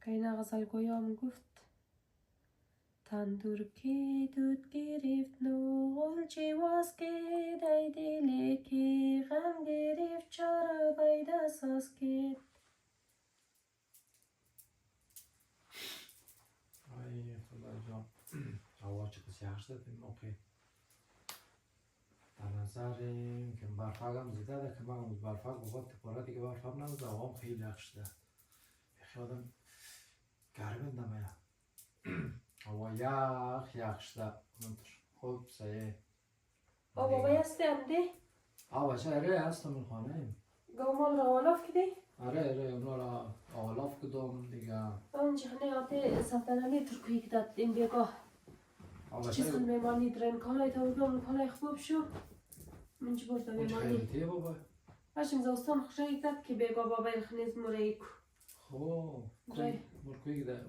که این غزل گویام گفت تندور که دود گرفت نوغل چه واز که دای دلی که غم گرفت چرا باید اساس که ای خدا جان هوا چه کسی هر شد این موقع در نظر که برفق هم زیده ده که من برفق بابا تپاره دیگه برفق نموده هوا خیلی یخ شده بخی آدم گرمه دمه هوا یخ شده خوب سایه بابا هستی امده؟ باشه اره هستم من خانه گومال را آلاف کدی؟ اره اونا را آلاف کدام دیگه اونجا هنه آده سفتنالی ترکیه کداد این بیگاه چیز خون میمانی درن کالای تا بگم کالای خوب شو من چی برده میمانی خیلیتیه بابا باشیم زوستان خوشه کداد که بیگاه بابا الخنیز موریکو خو رای مرکوی گده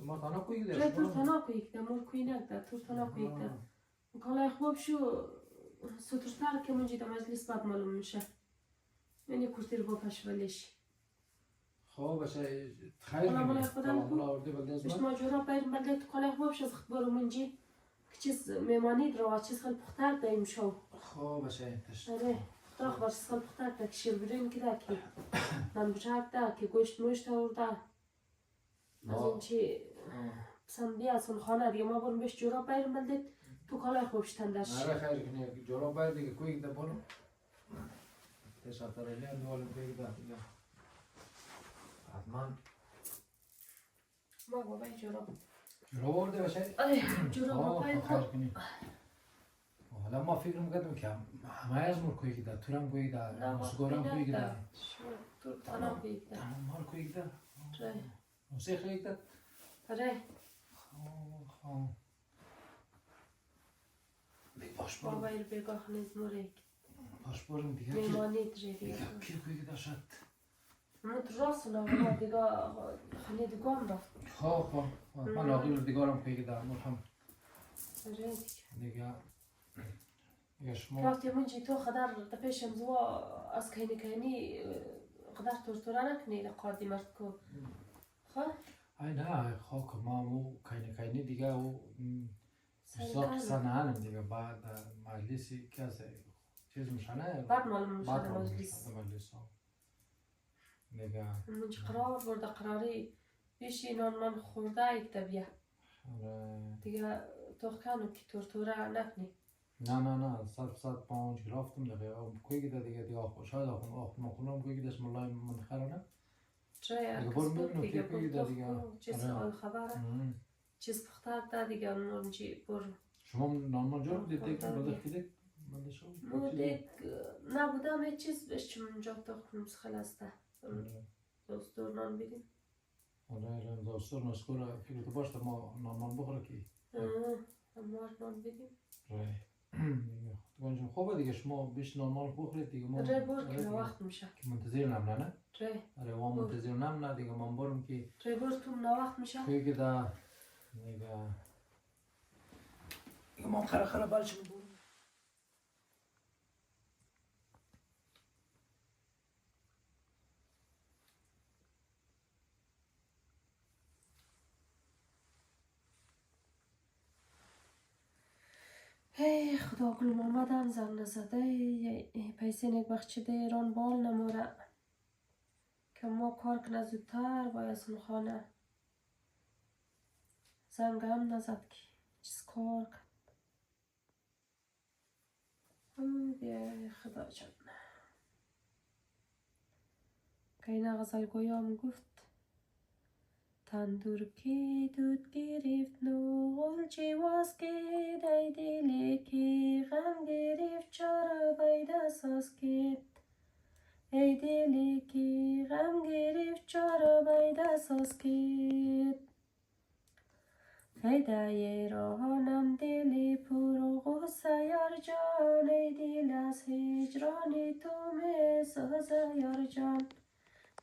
ما تانا کوی گده رای تور تانا کوی کده مرکوی نکده تور تانا کوی کده کالای خوب شو سوترتر که منجی دا مجلس بعد معلوم میشه یعنی کورتیر با پشولیش خب باشه خیلی مال خودم کو آورده بلده از مش من ماجورا باید بلده تو کالای خوب شو زخت برو منجی که چیز میمانی دروا چیز خیلی پختر دایم شو خب باشه آره داخ باش چیز خیلی پختر دا که شیر برین که دا که من بچک دا که گوشت موشت آورده از این چی سن بیا از اون خانه دیگه ما برم بهش جورا باید بلده تو کالای خوبش تندش نره خیلی کنه جورا باید دیگه کوی گده برو تشاتر ایلی هم دوالم کوی گده دیگه حتما ما بابای جورا جورا برده باشه جورا بابای خیلی کنی حالا ما فکر میکردم که همه از مر کوی گده تورم کوی گده مسگورم کوی گده تو تانا کوی گده تمام مال کوی گده ره موسیقی کوی گده ره خب باش برو بابای رو بگاه نیز موریک باش برم دیگه میمانی دره دیگه دیگه کی کوی گده شد من تو راست نمیدونم دیگه خانه دیگه رفت خب من آقای رو دیگارم کوی گده مرحم ره دیگه شما رفتی منجی تو خدر تپیشم زوا از کینی قدر تورتورا نکنی قادی مرد کو خواه ای نه خاک ما مو کینی دیگه او ساق سنه دیگه بعد مجلسی که از چیز میشنه بعد معلوم میشه مجلس مجلس ها دیگه منجی قرار برده قراری بیشی نان من خورده یک دبیه دیگه توخکانو که تورتورا نکنی نه 105 گرفتم دیگه کوی گده دیگه شاید آخ ما خونم کوی گدهش ملای من خرانه چه دیگه برو میبینم دیگه کوی گده دیگه چیز آل خبره چیز پختر ده دیگه منجی برو شما نان جور دیدید بده کدید بده شو مودک نبودم هیچ چیز بهش چون اونجا تخم خلاسته دوستور نان بیدیم آره دوستور نسکور فکر تو باشه ما نان بخوره کی اموار نان بیدیم ره خوبه دیگه شما بیش نان بخورید دیگه ما ره بر که وقت میشه که منتظر نمونه نه ره آره ما منتظر نمونه دیگه من برم که ره بر تو وقت میشه کوی گده دیگه ما خره بالش برم ای خدا گل محمدم زن نزده پیسه نک بخشیده ایران بال نموره که ما کار کنه زودتر باید از خانه زنگ هم نزد که چیز کار کن بیا خدا جان که این غزل گویام گفت تندور که دود گرفت نوغل چه واز که دای دلی که غم گرفت چرا باید اساس کرد ای دلی که غم گرفت چرا باید اساس کرد ای دای راهانم دلی پر غصه یار جان ای دل از هجران تو می سازه یار جان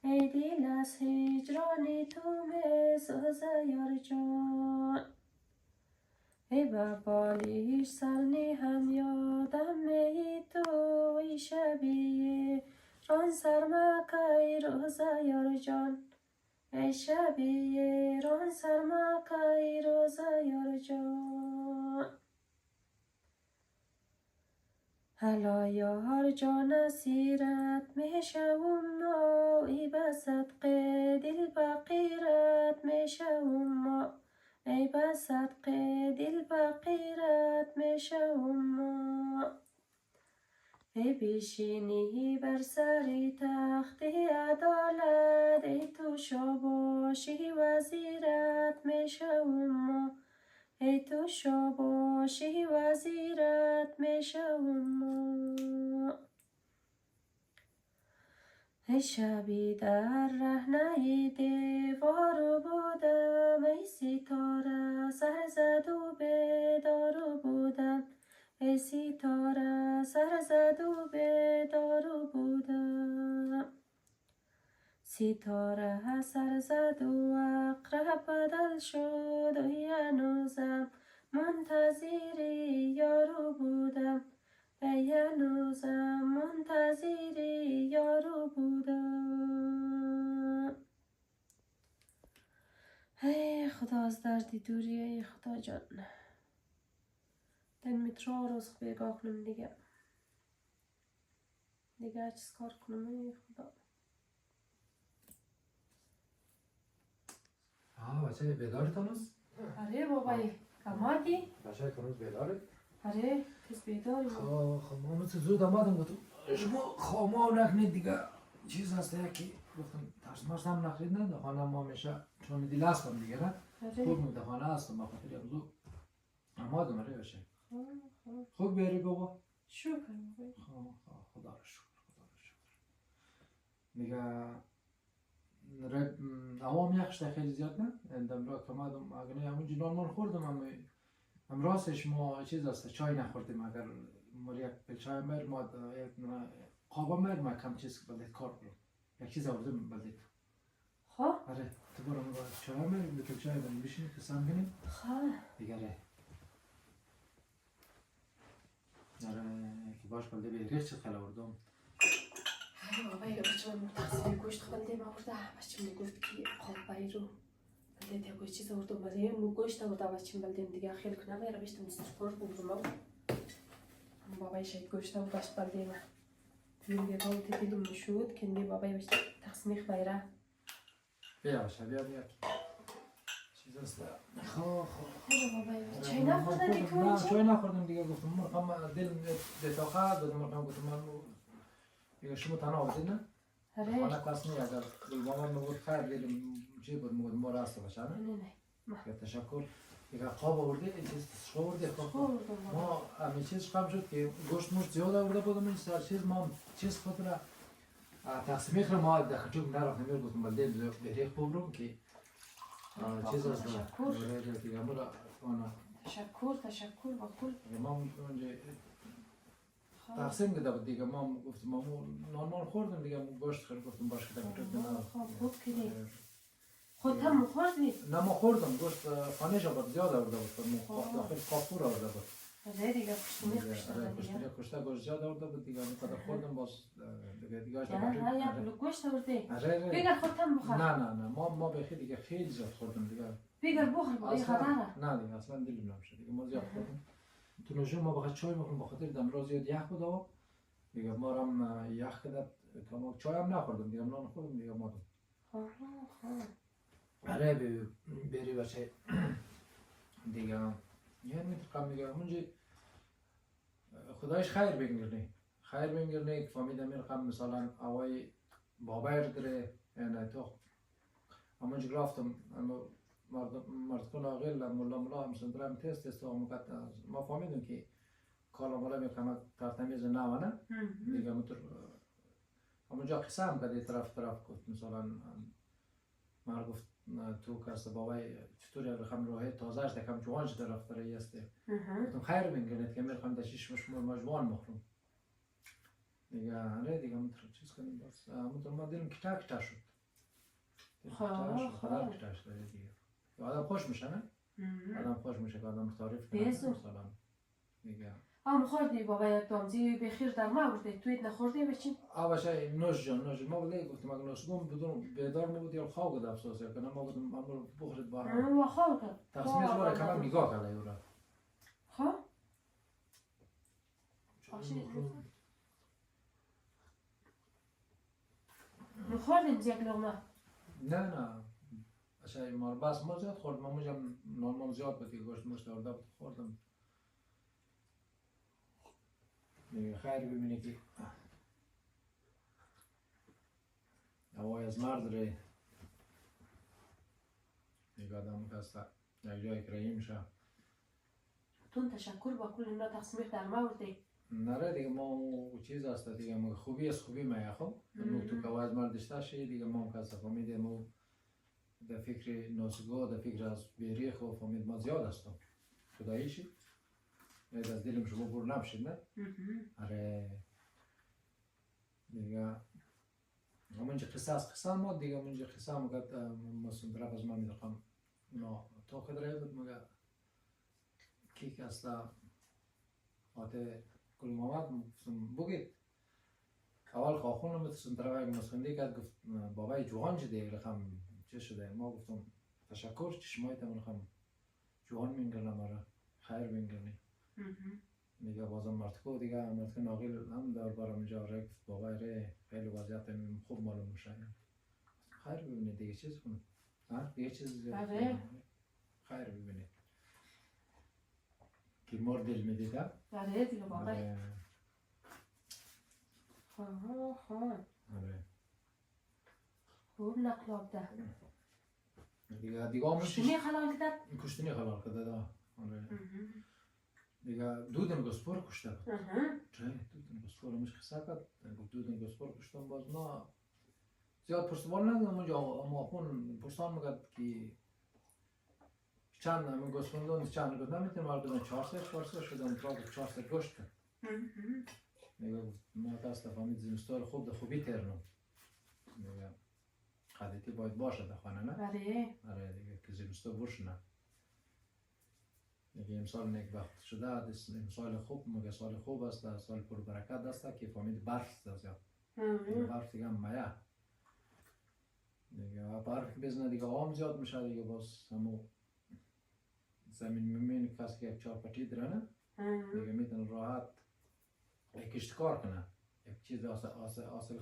ای دل از هجران تو می سازه یار جان ای ببالیش سرنی هم یادم می تو ای شبیه ران سرمکای روزه یار جان ای شبی ایران سرمکه روزه یار جان هلا یار جان سیرت میشوم ما ای به صدق دل بقیرت میشوم ما ای به صدق دل بقیرت میشوم ما ای بیشینی بر سر تخت عدالت ای تو شاباشی وزیرت میشوم ما ای تو شاباشی وزیرت میشوم ما ای شبی در رهنه دیوار بودم ای ستاره سر زد و بیدار بودم ای ستاره سر زد و بیدار بودم ستاره سر زد و عقرب بدل شد و هنوزم منتظر یارو بودم ای هنوزم منتظر یارو بودم ای خدا از درد دوری ای خدا جان den میترا روز بگاه کنم دیگه چیز کار کنم ای خدا بچه بیداری تانوز؟ آره بابایی کماتی؟ بچه کنوز بیداری؟ آره کس بیداری خب ما مثل زود آمدم گفتم شما خواما نکنید دیگه چیز هست یکی گفتم ترس مرس هم نخرید نه خانه ما میشه چون دیل هستم دیگه نه خوب مونده خانه هستم بخاطر یک زود آمدم آره بشه خوب بیاری بابا شکر بابایی خدا رو شکر دیگه اوام یخشته خیلی زیاد نه اندم را کمادم اگر همون جنان من خوردم هم راستش ما چیز است چای نخوردیم اگر مال یک چای مر ما یک قابا مر ما کم چیز بلد کار کنم یک چیز آوردم بلد خواه؟ آره تو برو ما چای مر بکل چای بلد بشینی که سم کنیم خواه دیگه آره که باش بلده به ریخ چه خیلی آوردم بابایی بچه من تقسیم گوشت بلده ما برده بچه من گفت که قابایی رو بلده تا گوشت چیز آوردم برای مو گوشت آورده بچه من بلده دیگه خیلی کنم ایره بشتم دستخور بودم بابایی شاید گوشت آوردش بلده ما تیم بیگاه و تیدیم نشود کنی بابایی بشت تقسیمی خبایره بیا باشه بیا چیز است خواه بابایی چای نخوردن دیگه تو نه چای نخوردم دیگه گفتم مرقم دل دتاقه دادم مرقم گفتم من دیگه شما تنها آوردید نه؟ خانه کس نی اگر مامان میگفت خیر دیدم چی بود میگفت ما راست باشه نه؟ تشکر دیگه قاب آورده این چیز شو آورده ما همین چیز کم شد که گوشت موش زیاد آورده بودم این سر چیز ما چیز خود را تقسیمی خیلی ما داخل چوب نرفت نمیر گفتم بلده بریخ ببرم که چیز است دیگه مرا تشکر با کل ما اونجا تقسیم داده بود دیگه ما گفتم ما نان خوردم دیگه گوشت خیلی گفتم باشه که خوب کنی خود هم خوردی؟ نه ما خوردم گوشت خانه جا بود زیاد آورده بود داخل کافور آورده بود آره دیگه کشتمی کشته گوشت زیاد آورده بود دیگه من خوردم باز دیگه نه یا بلو گوشت آورده آره بگر خود هم بخور نه ما بخی دیگه خیلی زیاد خوردم دیگه بگر بخور بایی خداره نه دیگه اصلا دلم نمیشه دیگه ما زیاد خوردم تو نوشون ما بخاطر چای میخورم بخاطر دم روز زیاد یخ بود دیگه ما هم یخ کرد که چای هم نخوردم دیگه نان خوردم دیگه ما آره بری باشه دیگه یعنی میتونم دیگه اونجا خدایش خیر بگیرنی که فهمیدم این رقم مثلا اوای بابایر داره یعنی تو همونجا رفتم مردکون آقیل ملا هم سندرم تست ما فهمیدم که کالا ملا میکنم ترتمیز نوانه دیگه مطور همونجا قصه هم کده طرف گفت مثلا مرد گفت تو کس بابای چطوری رقم راهی تازه است کم جوان شده رفته رایی است گفتم خیر بینگرید که میرخم دشیش مشمول ما جوان مخرم دیگه آره دیگه مطور چیز کنیم بس مطور ما دلم کتا شد خدا کتا شد دیگه آدم خوش میشه نه؟ آدم خوش میشه که آدم تعریف کنه مثلا دیگه هم خوردی بابا یک دامزی بخیر در ما بوده تویت نخوردی بچین آوشه نوش جان نوش ما ولی گفتم اگه نوشگم بدون بیدار می بود یا خواب بود افسوس کنم ما گفتم امروز بخورید با هم و خواب کرد تقسیمش واره کمان نگاه کرده یورا خواب نخوردیم یک لغمه نه اشه ما بس ما زیاد خوردم ما مجم نورمال زیاد بود که گوشت مشت آورده بود خوردم دیگه خیر ببینی که هوای از مرد ره دیگه آدم کسته یک جای کرایی میشه تون تشکر با کل اینا تقسیمیت در ما بوده نره دیگه ما چیز هست دیگه ما خوبی از خوبی میه خب مو تو که از مرد داشته شی دیگه ما کسته فهمیده مو در فکر ناسگاه در فکر از بیریخ و فهمید ما زیاد هستم خداییشی از دلم شما بور نبشید نه آره دیگه منجا قصه از قصه ما دیگه منجا قصه ما قد مثلا طرف از ما میدقم اونا تا خدره بود مگه کیک اصلا آته کل محمد بگید اول خواهخونم بترسن طرف مسخنده کرد گفت بابای جوان شده رقم چه شده ما گفتم تشکر چشمایت من رقم جوان مینگرنه مرا خیر بینگرنی دیگه بازم مرتکو دیگه مرتکو ناقل هم دار برام جا رفت بابای ره خیلی وضعیت خوب معلوم میشه خیر ببینید دیگه چیز کنم دیگه چیز خیر ببینید که مور دل میدید بله دیگه بابای خواه خوب نقلاب ده دیگه همون کشتنی خلال کدد کشتنی خلال کدد دیگه دودن گسپور کشته بود چه دودن گسپور مش خسا کرد دودن گسپور کشتم باز ما زیاد پرسوال نگم اونجا اما خون پرسان میگد که چند همین گسپندون چند گفت نمیتونم مردم 400 شدم تا 400 گشت کرد میگه ما دست فهمید زمستان خوب ده خوبی ترنم میگه خدیتی باید باشه ده خانه نه آره دیگه که زمستان برش نه میگه امسال نیک وقت شده امسال خوب مگه سال خوب است سال پر برکت است که فهمید برف است زیاد برف دیگه مایه دیگه برف بزنه دیگه آم زیاد میشه دیگه باز همو زمین میمین کسی که یک چارپتی داره نه دیگه میتونه راحت یک کشتکار کنه یک چیز اصل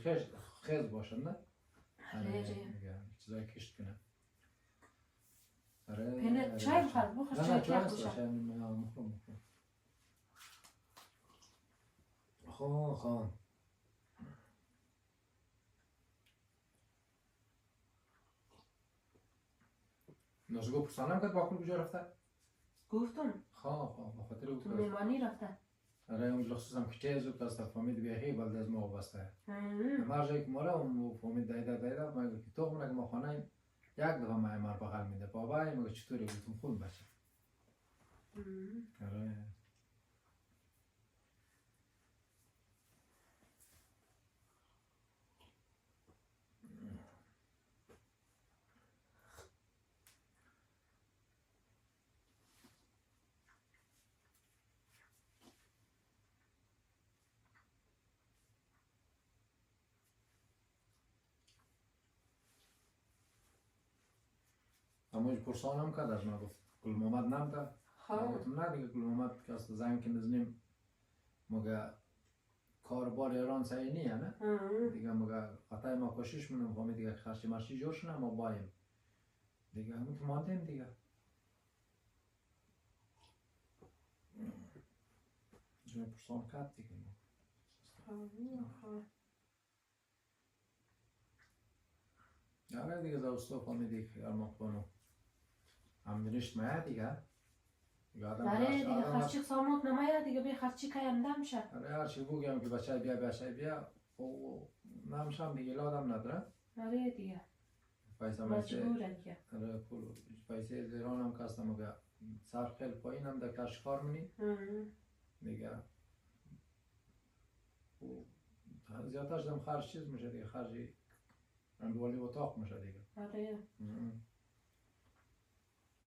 خیز باشه نه دیگه چیزای کشت کنه پینه چای بخواد بخواد چای که خوشه خواه نازگو پرسانم کرد باکل کجا رفته؟ گفتم خواه بخاطر او تو میمانی رفته آره اون لخصوصم که تیز بود است فهمید بیخی بلد از ما وابسته هر جایی که ما را اون فهمید دایده ما گفت تو اون ما خانه یک دفعه ما بغل میده بابای مگه چطوری گفتم خون بشه آره اما پرسان هم کرد از ما گفت گل محمد نمده گفتم نه دیگه گل محمد که از زنگ که نزنیم مگه کاربار ایران سعی نیه نه دیگه مگه قطعه ما کشش منم فهمید دیگه خرچی مرچی جور شنه ما بایم دیگه همون که ماندیم دیگه جنه پرسان کرد دیگه آره دیگه زوستا فهمیدی که ارمات بانو هم دنشت مایه دیگه آره دیگه خرچی ساموت نمایه دیگه بی خرچی که اندم شه آره هرچی بگم که بچه بیا و نمشم دیگه لادم نداره آره دیگه مجبوره دیگه آره پیسه از ایران هم کستم اگه سر خیلی پایین هم در کش کار منی دیگه زیادتر شدم خرج چیز میشه دیگه خرجی اندوالی اتاق میشه دیگه آره